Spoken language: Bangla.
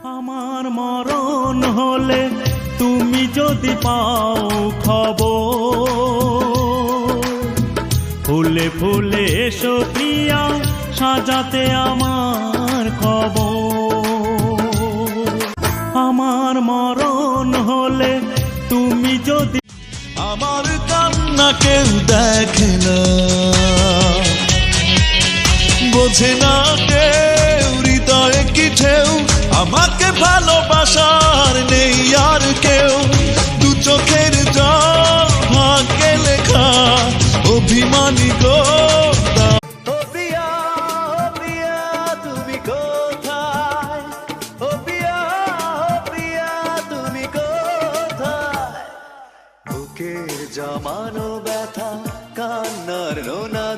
আমার মরণ হলে তুমি যদি পাও খবর, ফুলে ফুলে এসো প্রিয়া সাজাতে আমার কবর। আমার মরণ হলে তুমি যদি, আমার কান্না কেউ দেখে না, বোঝে না কেউ হৃদয়ে কি ঢেউ, আমাকে ভালোবাসার নেই আর কেউ। দু চোখের জল ভাগ্যে লেখা অভিমানী গো। ও প্রিয়া, ও প্রিয়া তুমি কোথায়? ও প্রিয়া, ও প্রিয়া তুমি কোথায়? বুকের জমানো ব্যথা কান্নার রোনা